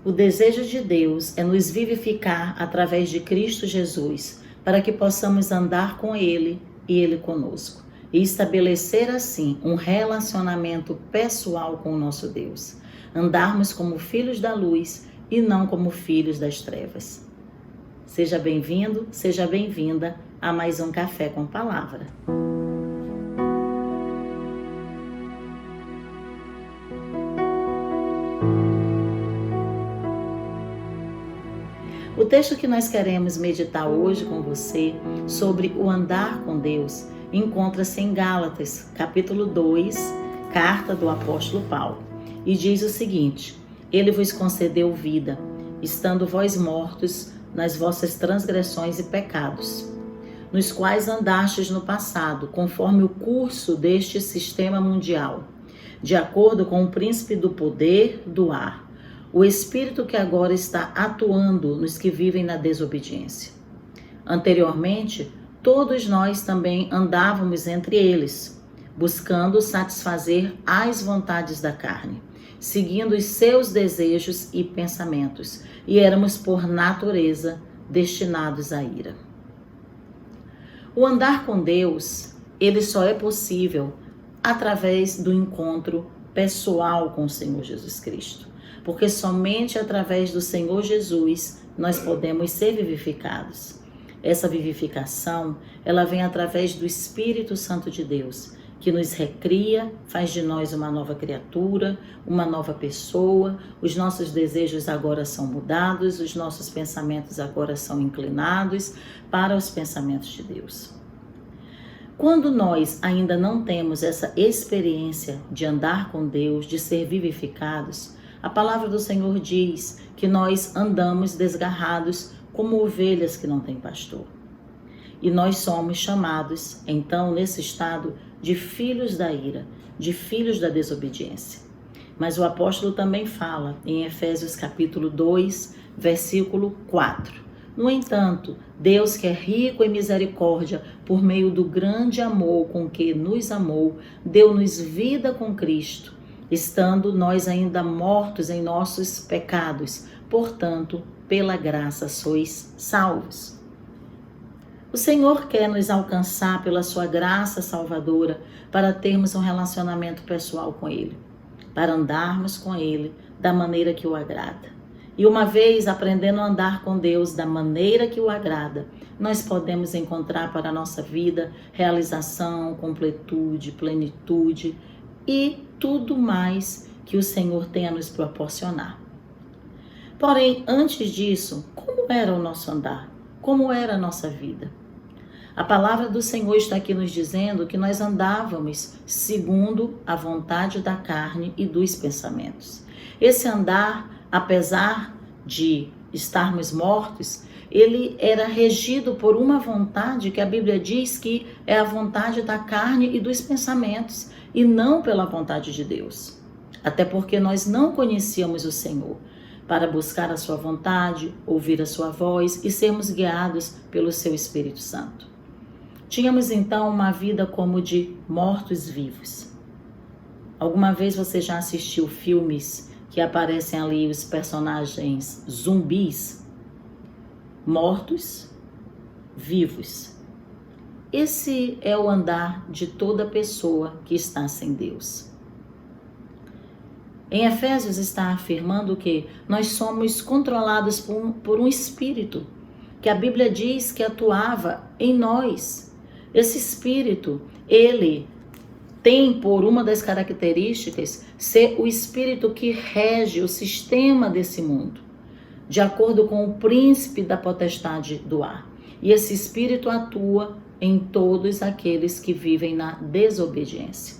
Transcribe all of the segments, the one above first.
O desejo de Deus é nos vivificar através de Cristo Jesus, para que possamos andar com Ele e Ele conosco, e estabelecer assim um relacionamento pessoal com o nosso Deus. Andarmos como filhos da luz e não como filhos das trevas. Seja bem-vindo, seja bem-vinda a mais um Café com Palavra. O texto que nós queremos meditar hoje com você sobre o andar com Deus encontra-se em Gálatas, capítulo 2, carta do apóstolo Paulo. E diz o seguinte: Ele vos concedeu vida, estando vós mortos nas vossas transgressões e pecados, nos quais andastes no passado, conforme o curso deste sistema mundial, de acordo com o príncipe do poder do ar, o espírito que agora está atuando nos que vivem na desobediência. Anteriormente, todos nós também andávamos entre eles, buscando satisfazer as vontades da carne, seguindo os seus desejos e pensamentos, e éramos por natureza destinados à ira. O andar com Deus, ele só é possível através do encontro pessoal com o Senhor Jesus Cristo. Porque somente através do Senhor Jesus nós podemos ser vivificados. Essa vivificação, ela vem através do Espírito Santo de Deus, que nos recria, faz de nós uma nova criatura, uma nova pessoa. Os nossos desejos agora são mudados, os nossos pensamentos agora são inclinados para os pensamentos de Deus. Quando nós ainda não temos essa experiência de andar com Deus, de ser vivificados, a palavra do Senhor diz que nós andamos desgarrados como ovelhas que não têm pastor. E nós somos chamados, então, nesse estado, de filhos da ira, de filhos da desobediência. Mas o apóstolo também fala em Efésios capítulo 2, versículo 4. No entanto, Deus, que é rico em misericórdia, por meio do grande amor com que nos amou, deu-nos vida com Cristo, estando nós ainda mortos em nossos pecados. Portanto, pela graça sois salvos. O Senhor quer nos alcançar pela sua graça salvadora para termos um relacionamento pessoal com Ele, para andarmos com Ele da maneira que o agrada. E uma vez aprendendo a andar com Deus da maneira que o agrada, nós podemos encontrar para a nossa vida realização, completude, plenitude e tudo mais que o Senhor tem a nos proporcionar. Porém, antes disso, como era o nosso andar? Como era a nossa vida? A palavra do Senhor está aqui nos dizendo que nós andávamos segundo a vontade da carne e dos pensamentos. Esse andar, apesar de estarmos mortos, ele era regido por uma vontade que a Bíblia diz que é a vontade da carne e dos pensamentos, e não pela vontade de Deus. Até porque nós não conhecíamos o Senhor para buscar a sua vontade, ouvir a sua voz e sermos guiados pelo seu Espírito Santo. Tínhamos então uma vida como de mortos-vivos. Alguma vez você já assistiu filmes que aparecem ali os personagens zumbis? Mortos, vivos. Esse é o andar de toda pessoa que está sem Deus. Em Efésios está afirmando que nós somos controlados por um espírito, que a Bíblia diz que atuava em nós. Esse espírito, ele tem por uma das características ser o espírito que rege o sistema desse mundo, de acordo com o príncipe da potestade do ar. E esse espírito atua em todos aqueles que vivem na desobediência.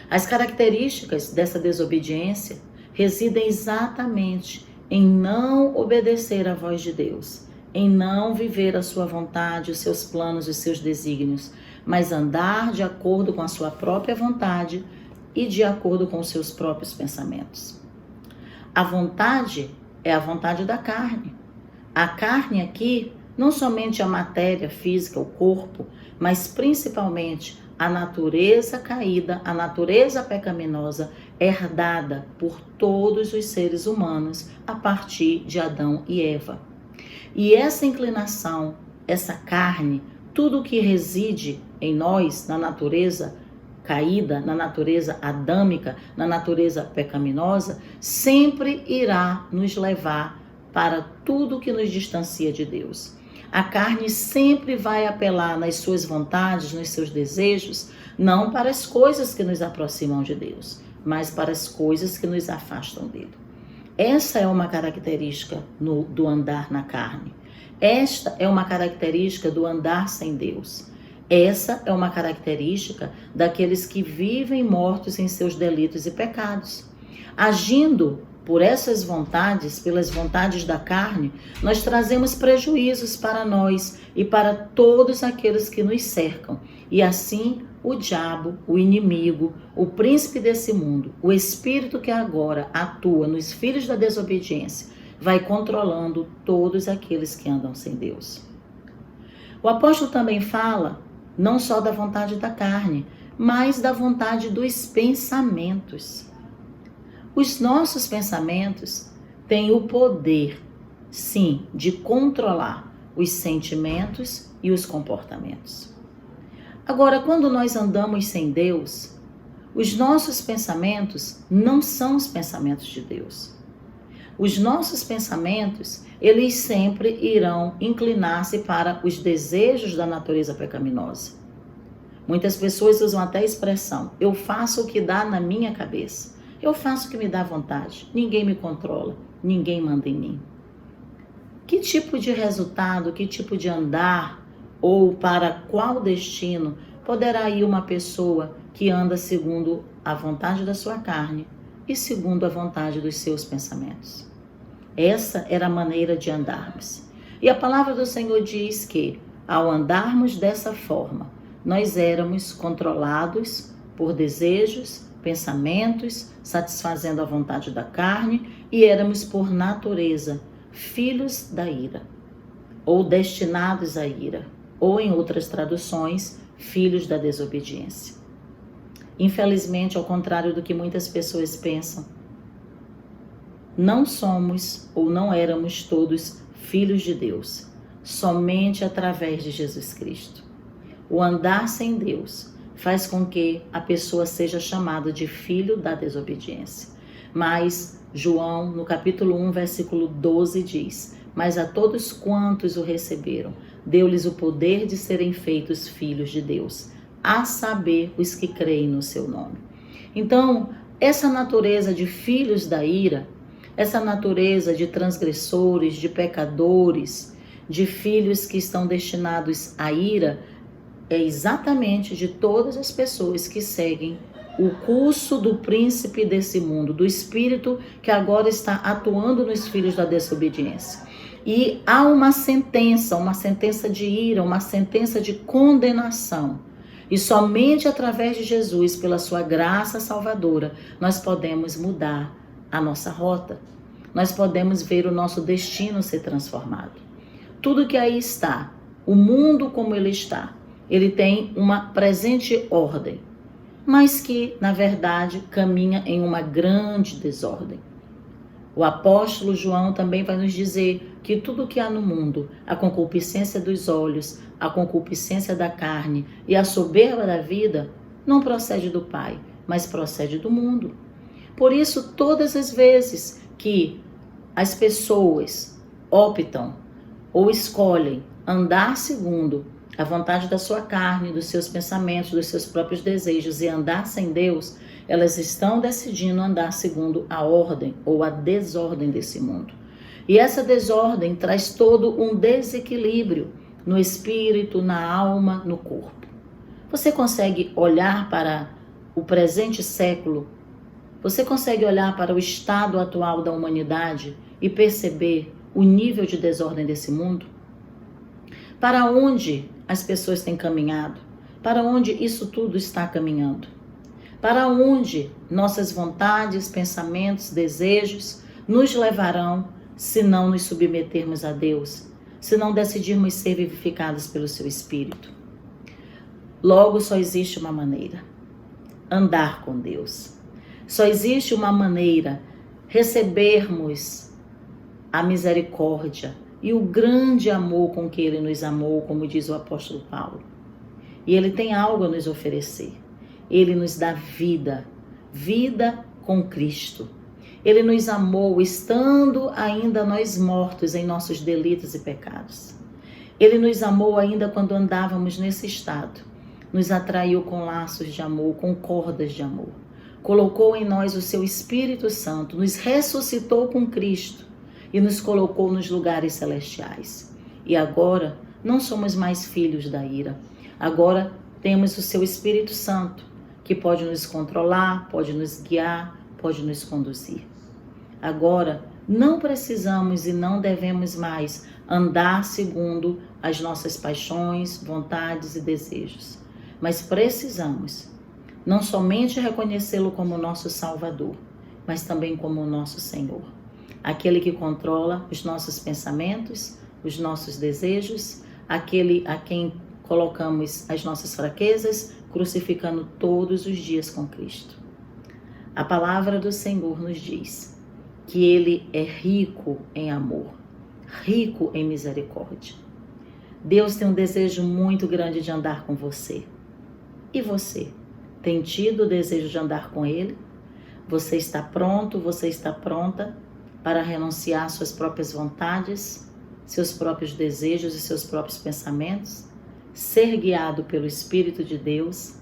As características dessa desobediência residem exatamente em não obedecer à voz de Deus, em não viver a sua vontade, os seus planos, os seus desígnios, mas andar de acordo com a sua própria vontade e de acordo com os seus próprios pensamentos. A vontade é a vontade da carne. A carne aqui, não somente a matéria física, o corpo, mas principalmente a natureza caída, a natureza pecaminosa, herdada por todos os seres humanos a partir de Adão e Eva. E essa inclinação, essa carne, tudo que reside em nós, na natureza caída, na natureza adâmica, na natureza pecaminosa, sempre irá nos levar para tudo que nos distancia de Deus. A carne sempre vai apelar nas suas vontades, nos seus desejos, não para as coisas que nos aproximam de Deus, mas para as coisas que nos afastam dele. Essa é uma característica do andar na carne. Esta é uma característica do andar sem Deus. Essa é uma característica daqueles que vivem mortos em seus delitos e pecados. Agindo por essas vontades, pelas vontades da carne, nós trazemos prejuízos para nós e para todos aqueles que nos cercam. E assim, o diabo, o inimigo, o príncipe desse mundo, o espírito que agora atua nos filhos da desobediência, vai controlando todos aqueles que andam sem Deus. O apóstolo também fala não só da vontade da carne, mas da vontade dos pensamentos. Os nossos pensamentos têm o poder, sim, de controlar os sentimentos e os comportamentos. Agora, quando nós andamos sem Deus, os nossos pensamentos não são os pensamentos de Deus. Os nossos pensamentos, eles sempre irão inclinar-se para os desejos da natureza pecaminosa. Muitas pessoas usam até a expressão: eu faço o que dá na minha cabeça. Eu faço o que me dá vontade. Ninguém me controla. Ninguém manda em mim. Que tipo de resultado, que tipo de andar ou para qual destino poderá ir uma pessoa que anda segundo a vontade da sua carne e segundo a vontade dos seus pensamentos? Essa era a maneira de andarmos. E a palavra do Senhor diz que, ao andarmos dessa forma, nós éramos controlados por desejos, pensamentos, satisfazendo a vontade da carne, e éramos, por natureza, filhos da ira, ou destinados à ira, ou, em outras traduções, filhos da desobediência. Infelizmente, ao contrário do que muitas pessoas pensam, não somos ou não éramos todos filhos de Deus, somente através de Jesus Cristo. O andar sem Deus faz com que a pessoa seja chamada de filho da desobediência. Mas João, no capítulo 1, versículo 12, diz: mas a todos quantos o receberam, deu-lhes o poder de serem feitos filhos de Deus, a saber, os que creem no seu nome. Então, essa natureza de filhos da ira, essa natureza de transgressores, de pecadores, de filhos que estão destinados à ira, é exatamente de todas as pessoas que seguem o curso do príncipe desse mundo, do espírito que agora está atuando nos filhos da desobediência. E há uma sentença de ira, uma sentença de condenação. E somente através de Jesus, pela sua graça salvadora, nós podemos mudar a nossa rota. Nós podemos ver o nosso destino ser transformado. Tudo que aí está, o mundo como ele está, ele tem uma presente ordem, mas que, na verdade, caminha em uma grande desordem. O apóstolo João também vai nos dizer que tudo que há no mundo, a concupiscência dos olhos, a concupiscência da carne e a soberba da vida, não procede do Pai, mas procede do mundo. Por isso, todas as vezes que as pessoas optam ou escolhem andar segundo a vontade da sua carne, dos seus pensamentos, dos seus próprios desejos e andar sem Deus, elas estão decidindo andar segundo a ordem ou a desordem desse mundo. E essa desordem traz todo um desequilíbrio no espírito, na alma, no corpo. Você consegue olhar para o presente século? Você consegue olhar para o estado atual da humanidade e perceber o nível de desordem desse mundo? Para onde as pessoas têm caminhado? Para onde isso tudo está caminhando? Para onde nossas vontades, pensamentos, desejos nos levarão se não nos submetermos a Deus, se não decidirmos ser vivificados pelo seu Espírito? Logo, só existe uma maneira: andar com Deus. Só existe uma maneira: recebermos a misericórdia e o grande amor com que Ele nos amou, como diz o apóstolo Paulo. E Ele tem algo a nos oferecer. Ele nos dá vida, vida com Cristo. Ele nos amou estando ainda nós mortos em nossos delitos e pecados. Ele nos amou ainda quando andávamos nesse estado. Nos atraiu com laços de amor, com cordas de amor. Colocou em nós o seu Espírito Santo, nos ressuscitou com Cristo e nos colocou nos lugares celestiais. E agora não somos mais filhos da ira. Agora temos o seu Espírito Santo, que pode nos controlar, pode nos guiar, pode nos conduzir. Agora não precisamos e não devemos mais andar segundo as nossas paixões, vontades e desejos, mas precisamos não somente reconhecê-lo como nosso Salvador, mas também como o nosso Senhor, aquele que controla os nossos pensamentos, os nossos desejos, aquele a quem colocamos as nossas fraquezas, crucificando todos os dias com Cristo. A palavra do Senhor nos diz que Ele é rico em amor, rico em misericórdia. Deus tem um desejo muito grande de andar com você. E você? Tem tido o desejo de andar com Ele? Você está pronto, você está pronta para renunciar às suas próprias vontades, seus próprios desejos e seus próprios pensamentos? Ser guiado pelo Espírito de Deus?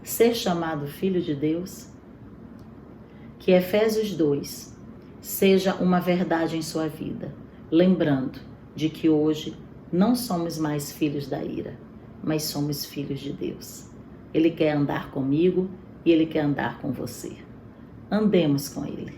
Ser chamado Filho de Deus? Que Efésios 2 seja uma verdade em sua vida, lembrando de que hoje não somos mais filhos da ira, mas somos filhos de Deus. Ele quer andar comigo e Ele quer andar com você. Andemos com Ele.